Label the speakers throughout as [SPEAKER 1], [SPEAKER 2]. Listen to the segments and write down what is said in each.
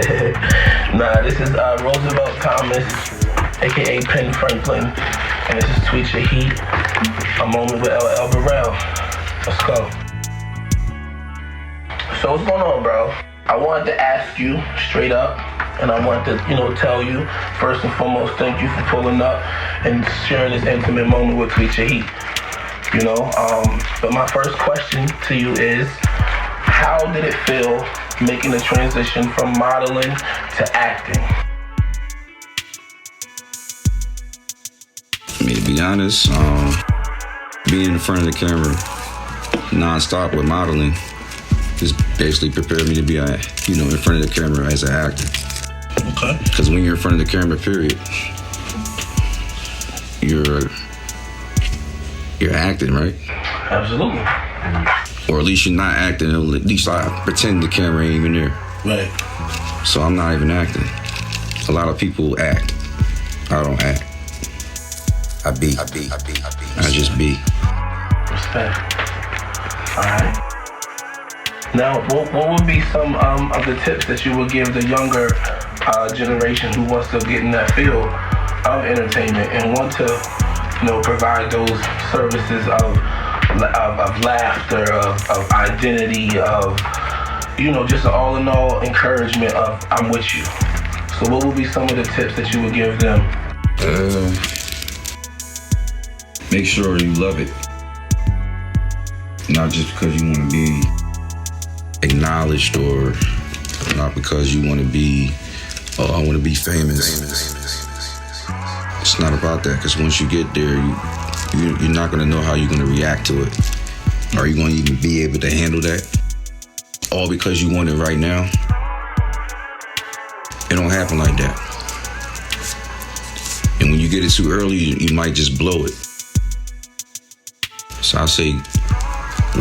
[SPEAKER 1] Nah, this is Roosevelt Thomas, aka Penn Franklin, and this is Tweetyourheat, a moment with LL Burrell. Let's go. So what's going on, bro? I wanted to ask you straight up, and I wanted to, tell you, first and foremost, thank you for pulling up and sharing this intimate moment with Tweetyourheat. But my first question to you is, how did it feel making the transition from modeling to acting?
[SPEAKER 2] I mean, to be honest, being in front of the camera non-stop with modeling just basically prepared me to be, in front of the camera as an actor.
[SPEAKER 1] Okay.
[SPEAKER 2] Because when you're in front of the camera, period, you're acting, right?
[SPEAKER 1] Absolutely.
[SPEAKER 2] Or at least you're not acting. At least I pretend the camera ain't even there.
[SPEAKER 1] Right.
[SPEAKER 2] So I'm not even acting. A lot of people act. I don't act. I be. I just be.
[SPEAKER 1] Respect. All right. Now, what would be some of the tips that you would give the younger generation who wants to get in that field of entertainment and want to, provide those services of laughter, of identity, of, just an all-in-all encouragement of I'm with you. So what would be some of the tips that you would give them?
[SPEAKER 2] Make sure you love it. Not just because you want to be acknowledged or not because you want to be, I want to be famous. It's not about that, because once you get there, you're not going to know how you're going to react to it. Are you going to even be able to handle that? All because you want it right now? It don't happen like that. And when you get it too early, you might just blow it. So I say,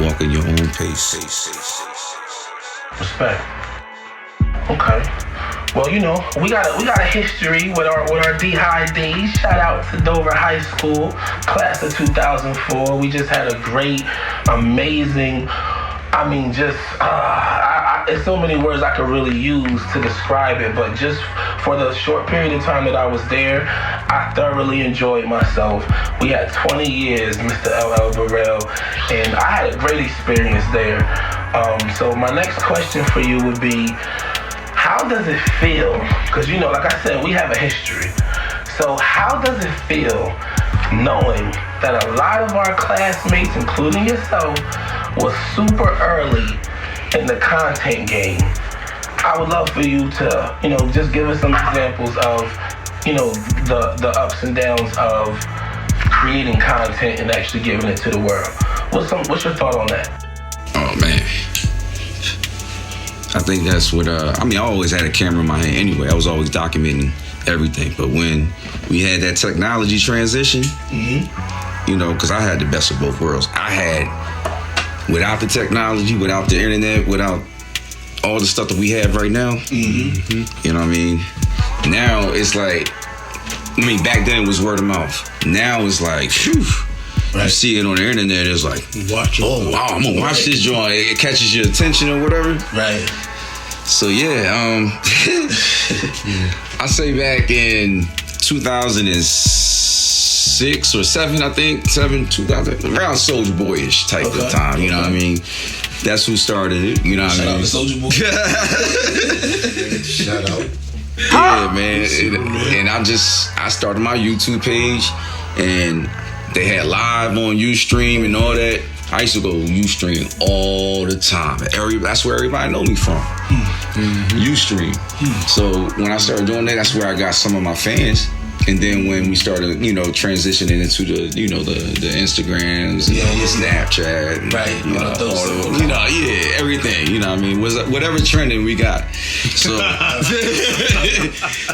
[SPEAKER 2] walk at your own pace.
[SPEAKER 1] Respect. Okay. Well, we got a history with our D-High days. Shout out to Dover High School, class of 2004. We just had a great, amazing, there's so many words I could really use to describe it, but just for the short period of time that I was there, I thoroughly enjoyed myself. We had 20 years, Mr. LL Burrell, and I had a great experience there. So my next question for you would be, how does it feel? Because, like I said, we have a history. So how does it feel knowing that a lot of our classmates, including yourself, was super early in the content game? I would love for you to, just give us some examples of, the ups and downs of creating content and actually giving it to the world. What's your thought on that?
[SPEAKER 2] Oh, man. I think that's what, I always had a camera in my hand anyway. I was always documenting everything. But when we had that technology transition, because I had the best of both worlds. I had, without the technology, without the internet, without all the stuff that we have right now, you know what I mean? Now it's like, back then it was word of mouth. Now it's like, phew. Right. You see it on the internet, it's like, oh wow, I'm gonna watch this joint. It catches your attention or whatever.
[SPEAKER 1] Right.
[SPEAKER 2] So yeah, I say back in 2006 or 7, I think, 2000, around Soulja Boy-ish type of time. You know what I mean? That's who started it. You know what I mean?
[SPEAKER 1] Shout out to Soulja Boy.
[SPEAKER 3] Shout out.
[SPEAKER 2] Yeah, man. And I started my YouTube page, and they had live on Ustream and all that. I used to go Ustream all the time. That's where everybody know me from. Ustream. So when I started doing that, that's where I got some of my fans. And then when we started, transitioning into the Instagrams, Snapchat,
[SPEAKER 1] right?
[SPEAKER 2] Everything. You know what I mean? Whatever trending we got. So,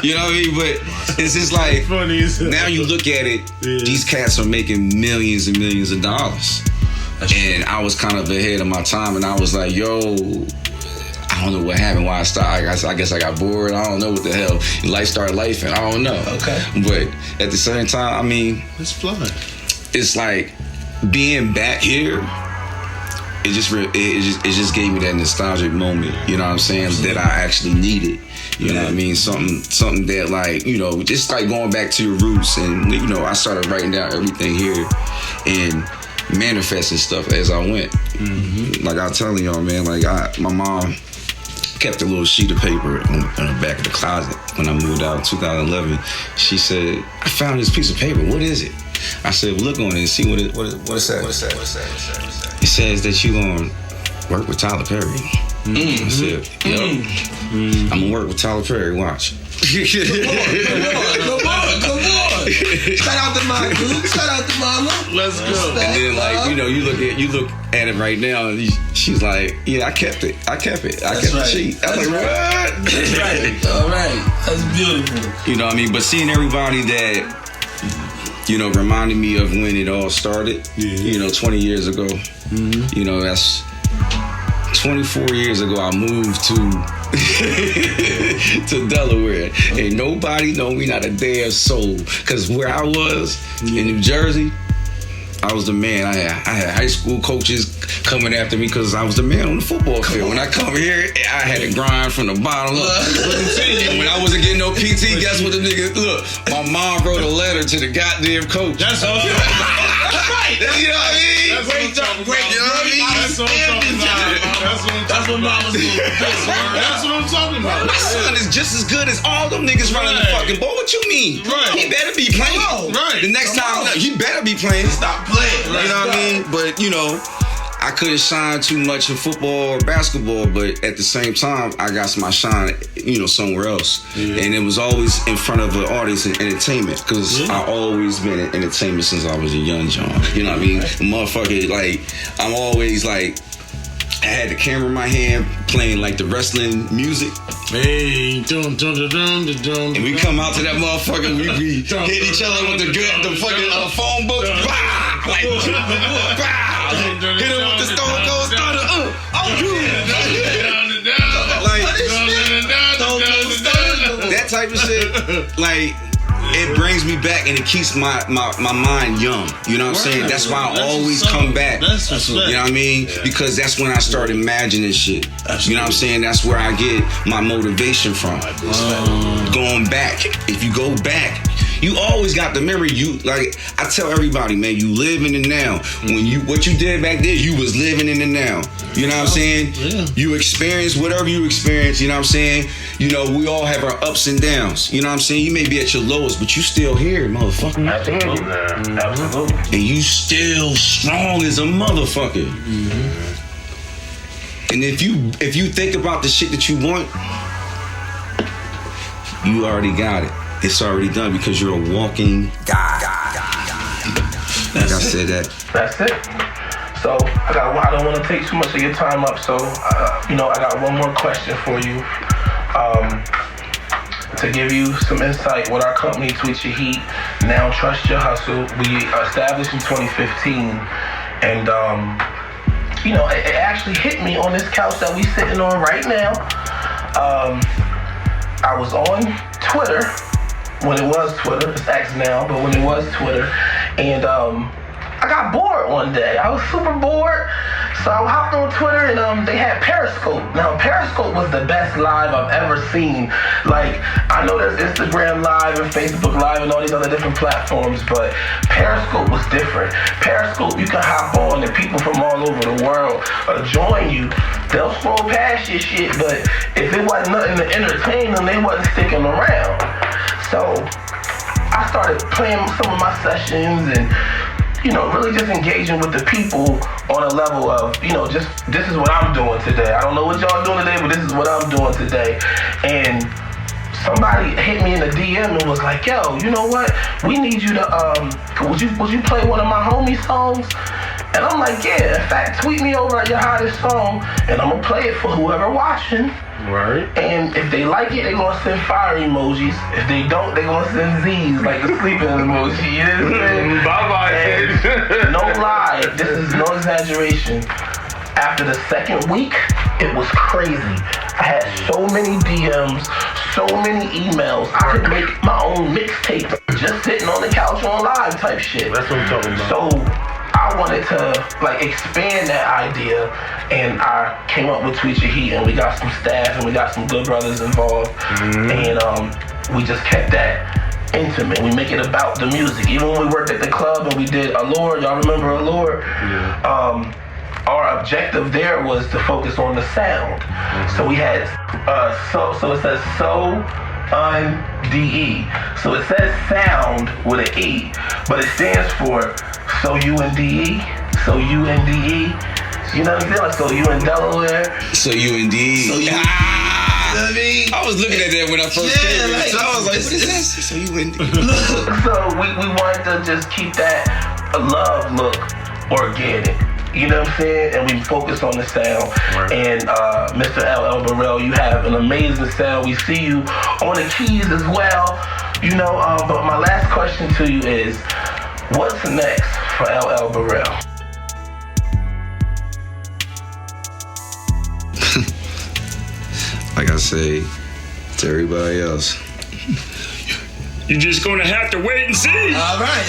[SPEAKER 2] you know what I mean? But it's just like, now you look at it, these cats are making millions and millions of dollars. And I was kind of ahead of my time, and I was like, I don't know what happened, why I stopped. I guess I got bored. I don't know what the hell. Life started life, and I don't know.
[SPEAKER 1] Okay.
[SPEAKER 2] But at the same time,
[SPEAKER 3] it's fun.
[SPEAKER 2] It's like being back here. It just gave me that nostalgic moment. You know what I'm saying? That I actually needed. You know what I mean? Something that like, you know, just like going back to your roots. And, you know, I started writing down everything here and manifesting stuff as I went. Like I was telling y'all, man, like my mom kept a little sheet of paper in the back of the closet when I moved out in 2011. She said, I found this piece of paper. What is it? I said, well, look on it and see what it says. It says that you gonna work with Tyler Perry. I said, yep. I'm gonna work with Tyler Perry, watch.
[SPEAKER 3] Come on. Shout out to my dude. Shout out to mama. Let's go.
[SPEAKER 2] And then like, you know, you look at it right now and she's like, yeah, I kept it. I kept the sheet. I was like, what?
[SPEAKER 3] That's right. All right. That's beautiful.
[SPEAKER 2] You know what I mean? But seeing everybody that, you know, reminded me of when it all started, you know, 20 years ago. You know, that's 24 years ago I moved to Delaware. Ain't nobody know me, not a damn soul. Cause where I was in New Jersey, I was the man. I had high school coaches coming after me because I was the man on the football field. When I come here, I had to grind from the bottom up. And when I wasn't getting no PT, guess what the nigga, look, my mom wrote a letter to the goddamn coach.
[SPEAKER 3] That's all. That's right.
[SPEAKER 2] You know what I mean?
[SPEAKER 3] Great job. Great.
[SPEAKER 2] You know what I mean?
[SPEAKER 3] That's what I'm talking about. That's what mama's doing. That's what I'm talking about.
[SPEAKER 2] My son is just as good as all them niggas running the fucking ball. What you mean?
[SPEAKER 3] Right.
[SPEAKER 2] He better be playing.
[SPEAKER 3] Right.
[SPEAKER 2] The next time, he better be playing.
[SPEAKER 3] Stop playing.
[SPEAKER 2] You know what I mean? But, you know, I couldn't shine too much in football or basketball, but at the same time, I got my shine, you know, somewhere else. And it was always in front of an audience in entertainment, because I always been in entertainment since I was a young John. You know what I mean? Motherfucker, like, I'm always like, I had the camera in my hand playing like the wrestling music.
[SPEAKER 3] Hey, dum dum dum dum dum.
[SPEAKER 2] And we come out to that motherfucker, we hit each other with the fucking phone book. Bah! Like, bah! Hit him with the Stone Cold Stunner. Like, that type of shit, like, it brings me back and it keeps my mind young. You know what I'm saying? That's why I always come back.
[SPEAKER 3] That's what's
[SPEAKER 2] You know what I mean? Because that's when I start imagining shit. You know what I'm saying? That's where I get my motivation from. Going back. If you go back, you always got the memory. You, like, I tell everybody, man, you live in the now. What you did back there, you was living in the now. You know what I'm saying? You experience whatever you experience, you know what I'm saying? You know, we all have our ups and downs. You know what I'm saying? You may be at your lowest, but you still here, motherfucker.
[SPEAKER 1] Absolutely. Absolutely.
[SPEAKER 2] And you still strong as a motherfucker. And if you think about the shit that you want, you already got it. It's already done because you're a walking God. Like I said that.
[SPEAKER 1] That's it. So I don't want to take too much of your time up. So you know, I got one more question for you. To give you some insight with our company, Tweetyourheat, now Trust Your Hustle. We established in 2015, and you know, it actually hit me on this couch that we sitting on right now. I was on Twitter when it was Twitter. It's X now, but when it was Twitter, and I got bored one day. I was super bored, so I hopped on Twitter and they had Periscope. Now Periscope was the best live I've ever seen. Like, I know there's Instagram Live and Facebook Live and all these other different platforms, but Periscope was different. Periscope, you can hop on and people from all over the world join you. They'll scroll past your shit, but if it wasn't nothing to entertain them, they wasn't sticking around. So I started playing some of my sessions and, you know, really just engaging with the people on a level of, you know, just this is what I'm doing today. I don't know what y'all doing today, but this is what I'm doing today. And somebody hit me in the DM and was like, yo, you know what? We need you to, would you play one of my homie songs? And I'm like, yeah, in fact, tweet me over your hottest song and I'm gonna play it for whoever watching.
[SPEAKER 3] Right.
[SPEAKER 1] And if they like it, they're gonna send fire emojis. If they don't, they're gonna send Z's, like the sleeping emoji. You know what I'm saying?
[SPEAKER 3] Bye-bye.
[SPEAKER 1] No lie, this is no exaggeration. After the second week, it was crazy. I had so many DMs, so many emails. I could make my own mixtape just sitting on the couch on live type shit.
[SPEAKER 3] That's what I'm talking about.
[SPEAKER 1] So I I wanted to like expand that idea, and I came up with Tweetyourheat, and we got some staff, and we got some good brothers involved, and we just kept that intimate. We make it about the music. Even when we worked at the club and we did Allure, y'all remember Allure? Yeah. Our objective there was to focus on the sound. So we had so it says SOUNDE. So it says sound with an E, but it stands for So UNDE. So UNDE. You know what I'm saying? Like, so you in Delaware.
[SPEAKER 2] So UNDE.
[SPEAKER 1] So you, I mean,
[SPEAKER 2] I was looking at that when I first came. Like, so I was like, what is this? So UNDE.
[SPEAKER 1] So we wanted to just keep that love look organic. You know what I'm saying? And we focus on the sound. Right. And Mr. LL Burrell, you have an amazing sound. We see you on the keys as well. You know, but my last question to you is, what's next for LL Burrell?
[SPEAKER 2] Like I say to everybody else,
[SPEAKER 4] you're just gonna have to wait and see.
[SPEAKER 3] All right.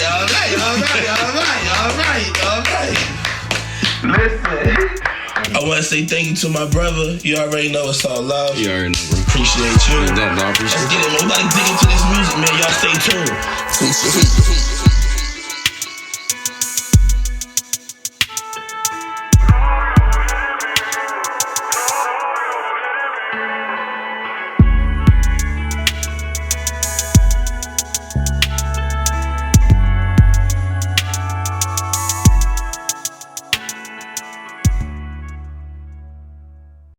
[SPEAKER 1] Listen,
[SPEAKER 3] I want to say thank you to my brother. You already know it's all love.
[SPEAKER 2] you already know, bro.
[SPEAKER 3] Appreciate you.
[SPEAKER 2] No, appreciate
[SPEAKER 3] Let's get it, man. We about to dig into this music, man. Y'all stay tuned.